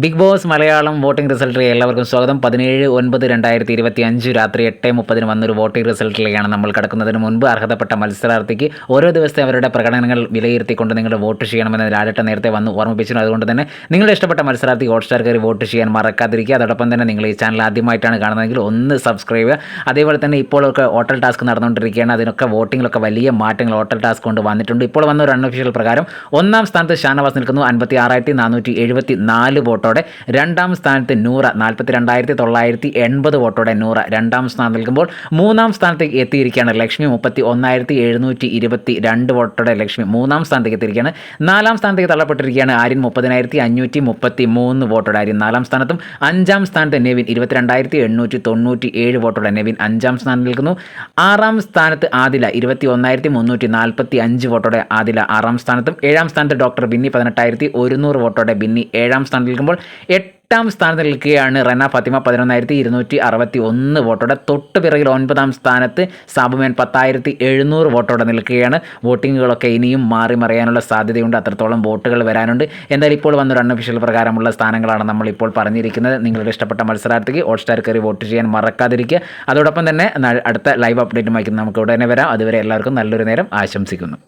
Big boss Malayalam voting റിസൾട്ടിൽ എല്ലാവർക്കും സ്വാഗതം. 17/9/2025 രാത്രി 8:30 വന്നൊരു വോട്ടിംഗ് റിസൾട്ടിലേക്കാണ് നമ്മൾ കടക്കുന്നതിന് മുൻപ് അർഹതപ്പെട്ട മത്സരാർത്ഥിക്ക് ഓരോ ദിവസത്തെ അവരുടെ പ്രകടനങ്ങൾ വിലയിരുത്തിക്കൊണ്ട് നിങ്ങൾ വോട്ട് ചെയ്യണമെന്ന് ലാലേട്ടൻ നേരത്തെ വന്ന് ഓർമ്മിപ്പിച്ചിരുന്നു. അതുകൊണ്ട് തന്നെ നിങ്ങളുടെ ഇഷ്ടപ്പെട്ട മത്സരാർത്ഥി ഹോട്ട്സ്റ്റാർ കയറി വോട്ട് ചെയ്യാൻ മറക്കാതിരിക്കുക. അതോടൊപ്പം തന്നെ നിങ്ങൾ ഈ ചാനൽ ആദ്യമായിട്ടാണ് കാണുന്നതെങ്കിൽ ഒന്ന് സബ്സ്ക്രൈബ് ചെയ്യുക. അതേപോലെ തന്നെ ഇപ്പോഴൊക്കെ ഹോട്ടൽ ടാസ്ക് നടന്നുകൊണ്ടിരിക്കുകയാണ്. അതിനൊക്കെ വോട്ടിങ്ങിലൊക്കെ വലിയ മാറ്റങ്ങൾ ഹോട്ടൽ ടാസ്ക് കൊണ്ട് വന്നിട്ടുണ്ട്. ഇപ്പോൾ വന്ന ഒരു അൺഒഫീഷ്യൽ പ്രകാരം ഒന്നാം സ്ഥാനത്ത് ഷാനവാസ് നിൽക്കുന്നു 56,474 വോട്ടോടെ. രണ്ടാം സ്ഥാനത്ത് നൂറ 42,980 വോട്ടോടെ നൂറ രണ്ടാം സ്ഥാനം നിൽക്കുമ്പോൾ മൂന്നാം സ്ഥാനത്തേക്ക് എത്തിയിരിക്കുകയാണ് ലക്ഷ്മി 31,722 വോട്ടോടെ ലക്ഷ്മി മൂന്നാം സ്ഥാനത്തേക്ക് എത്തിയിരിക്കുകയാണ്. നാലാം സ്ഥാനത്തേക്ക് തള്ളപ്പെട്ടിരിക്കുകയാണ് ആര്യൻ 30,533 വോട്ടോടെ ആര്യൻ നാലാം സ്ഥാനത്തും. അഞ്ചാം സ്ഥാനത്ത് നെവിൻ 22,897 വോട്ടോടെ നെവിൻ അഞ്ചാം സ്ഥാനത്ത് നിൽക്കുന്നു. ആറാം സ്ഥാനത്ത് ആദില 21,345 വോട്ടോടെ ആദില ആറാം സ്ഥാനത്തും. ഏഴാം സ്ഥാനത്ത് ഡോക്ടർ ബിന്നി 18,100 വോട്ടോടെ ബിന്നി ഏഴാം സ്ഥാനത്ത് നിൽക്കുമ്പോൾ എട്ടാം സ്ഥാനത്ത് നിൽക്കുകയാണ് റന ഫാത്തിമ 11,261 വോട്ടോടെ. തൊട്ട് പിറകിൽ ഒൻപതാം സ്ഥാനത്ത് സാബുമേൻ 10,700 വോട്ടോടെ നിൽക്കുകയാണ്. വോട്ടിങ്ങുകളൊക്കെ ഇനിയും മാറി മറിയാനുള്ള സാധ്യതയുണ്ട്, അത്രത്തോളം വോട്ടുകൾ വരാനുണ്ട്. എന്തായാലും ഇപ്പോൾ വന്നൊരു അൺഒഫീഷ്യൽ പ്രകാരമുള്ള സ്ഥാനങ്ങളാണ് നമ്മളിപ്പോൾ പറഞ്ഞിരിക്കുന്നത്. നിങ്ങളുടെ ഇഷ്ടപ്പെട്ട മത്സരാർത്ഥിക്ക് ഹോട്ട്സ്റ്റാർ കയറി വോട്ട് ചെയ്യാൻ മറക്കാതിരിക്കുക. അതോടൊപ്പം തന്നെ അടുത്ത ലൈവ് അപ്ഡേറ്റുമായി നമുക്ക് ഉടനെ വരാം. അതുവരെ എല്ലാവർക്കും നല്ലൊരു നേരം ആശംസിക്കുന്നു.